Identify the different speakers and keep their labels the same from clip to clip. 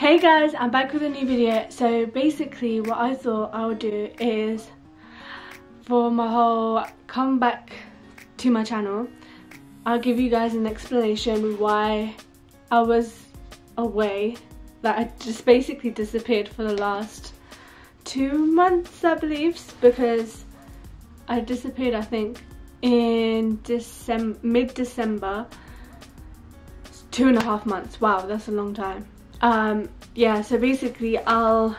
Speaker 1: Hey guys, I'm back with a new video. So basically what I thought I would do is, for my whole comeback to my channel, I'll give you guys an explanation why I was away. Like, I just basically disappeared for the last 2 months, I believe, because I disappeared, I think, in mid-December. 2.5 months. Wow, that's a long time. Yeah, so basically I'll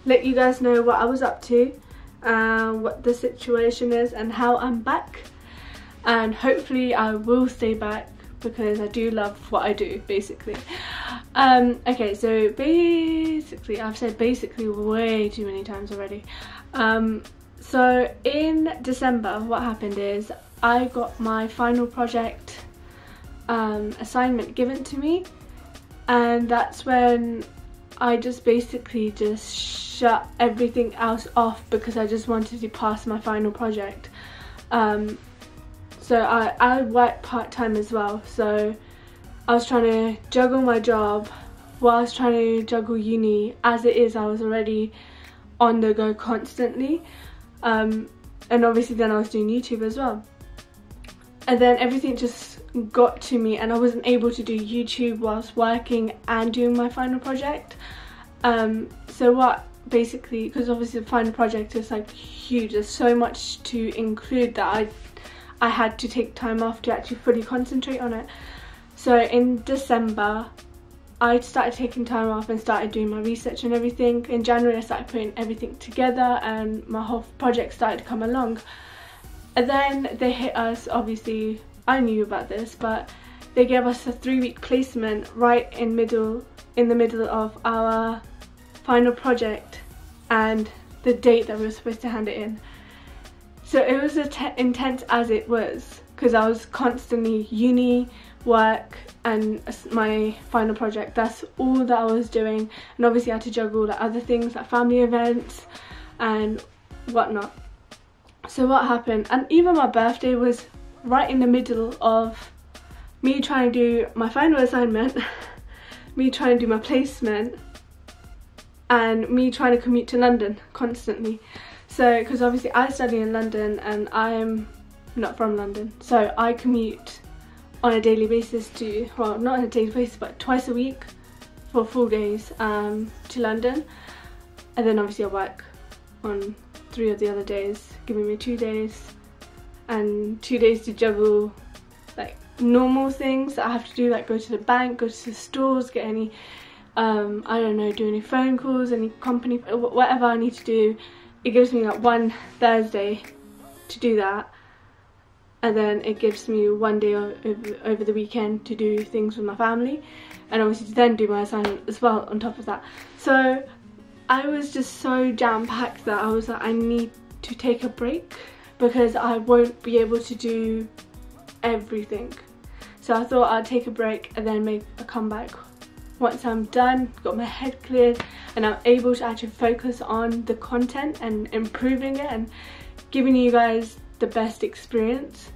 Speaker 1: let you guys know what I was up to, what the situation is, and how I'm back. And hopefully I will stay back because I do love what I do, basically. Okay, so basically, I've said basically way too many times already. So in December, what happened is I got my final project assignment given to me, and that's when I just basically just shut everything else off because I just wanted to pass my final project. So I work part-time as well, so I was trying to juggle my job while I was trying to juggle uni. As it is, I was already on the go constantly, and obviously then I was doing YouTube as well, and then everything just got to me and I wasn't able to do YouTube whilst working and doing my final project. So what basically, because obviously the final project is like huge, there's so much to include that I had to take time off to actually fully concentrate on it. So in December I started taking time off and started doing my research and everything. In January I started putting everything together and my whole project started to come along. And then they hit us, obviously I knew about this, but they gave us a 3-week placement right in the middle of our final project and the date that we were supposed to hand it in. So it was intense as it was, because I was constantly uni, work and my final project. That's all that I was doing, and obviously I had to juggle like other things like family events and whatnot. So what happened, and even my birthday was right in the middle of me trying to do my final assignment, me trying to do my placement, and me trying to commute to London constantly. So because obviously I study in London and I'm not from London, so I commute on a daily basis to, well, not on a daily basis but twice a week for full days to London, and then obviously I work on 3 of the other days, giving me 2 days and 2 days to juggle like normal things that I have to do, like go to the bank, go to the stores, get any I don't know, do any phone calls, any company, whatever I need to do. It gives me like one Thursday to do that, and then it gives me 1 day over the weekend to do things with my family, and obviously to then do my assignment as well on top of that. So I was just so jam-packed that I was like, I need to take a break because I won't be able to do everything. So I thought I'd take a break and then make a comeback once I'm done, got my head cleared, and I'm able to actually focus on the content and improving it and giving you guys the best experience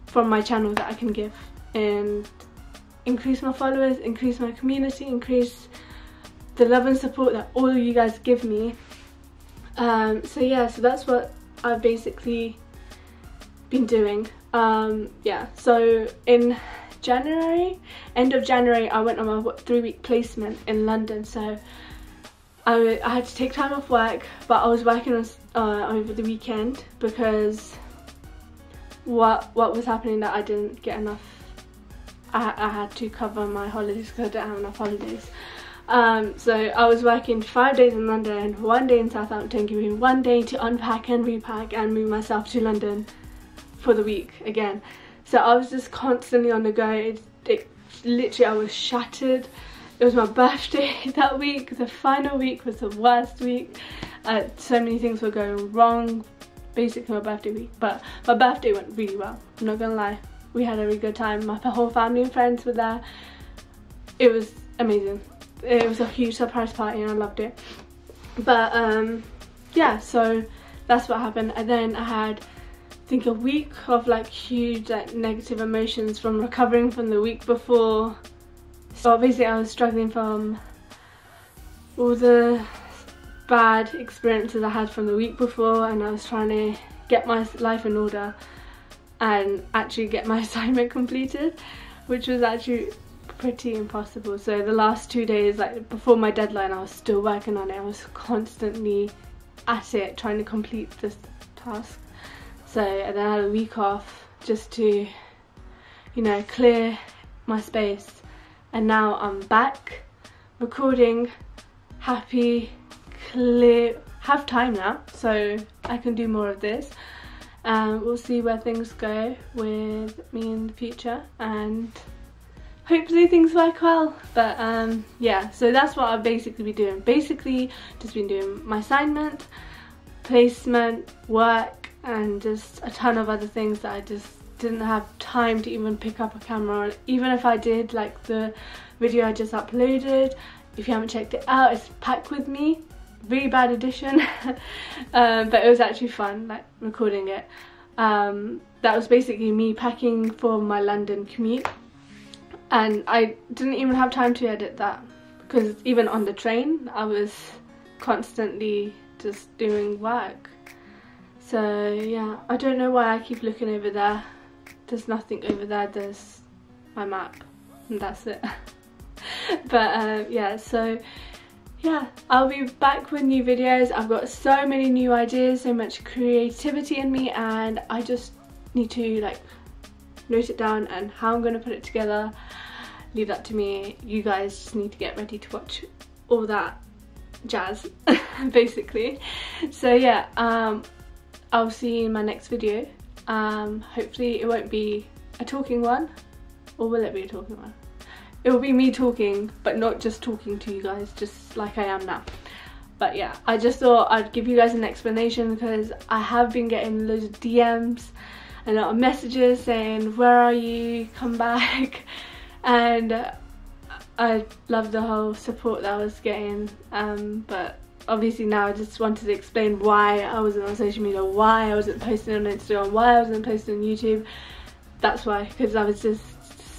Speaker 1: from my channel that I can give, and increase my followers, increase my community, increase the love and support that all of you guys give me. So yeah, so that's what I've basically been doing. Yeah, so in January, end of January, I went on my 3-week placement in London. So I had to take time off work, but I was working on over the weekend because what was happening that I didn't get enough. I had to cover my holidays because I didn't have enough holidays. So I was working 5 days in London and 1 day in Southampton, giving me 1 day to unpack and repack and move myself to London for the week again. So I was just constantly on the go. It literally, I was shattered. It was my birthday that week. The final week was the worst week. So many things were going wrong, basically my birthday week, but my birthday went really well, I'm not gonna lie. We had a really good time. My whole family and friends were there. It was amazing. It was a huge surprise party and I loved it. But yeah, so that's what happened. And then I had, I think, a week of like huge like negative emotions from recovering from the week before. So obviously I was struggling from all the bad experiences I had from the week before, and I was trying to get my life in order and actually get my assignment completed, which was actually pretty impossible. So the last 2 days, like before my deadline, I was still working on it. I was constantly at it trying to complete this task. So and then I had a week off just to, you know, clear my space, and now I'm back recording, happy, clear, have time now, so I can do more of this. We'll see where things go with me in the future, and hopefully things work well. But yeah, so that's what I've basically been doing. Basically just been doing my assignment, placement, work, and just a ton of other things that I just didn't have time to even pick up a camera on. Even if I did, like the video I just uploaded, if you haven't checked it out, it's Pack With Me, really bad edition. But it was actually fun, like recording it. That was basically me packing for my London commute, and I didn't even have time to edit that, because even on the train I was constantly just doing work. So yeah, I don't know why I keep looking over there. There's nothing over there, there's my map, and that's it. But yeah, so yeah, I'll be back with new videos. I've got so many new ideas, so much creativity in me, and I just need to like note it down, and how I'm going to put it together, leave that to me. You guys just need to get ready to watch all that jazz basically. So yeah, I'll see you in my next video. Hopefully it won't be a talking one, or will it be a talking one? It will be me talking, but not just talking to you guys, just like I am now. But yeah, I just thought I'd give you guys an explanation, because I have been getting loads of DMs and a lot of messages saying, where are you, come back. And I love the whole support that I was getting, but obviously now I just wanted to explain why I wasn't on social media, why I wasn't posting on Instagram, why I wasn't posting on YouTube. That's why, because I was just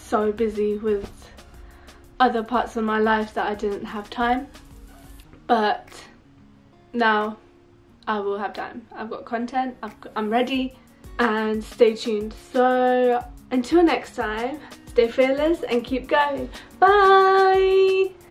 Speaker 1: so busy with other parts of my life that I didn't have time. But now I will have time. I've got content, I'm ready, and stay tuned. So until next time, stay fearless and keep going. Bye!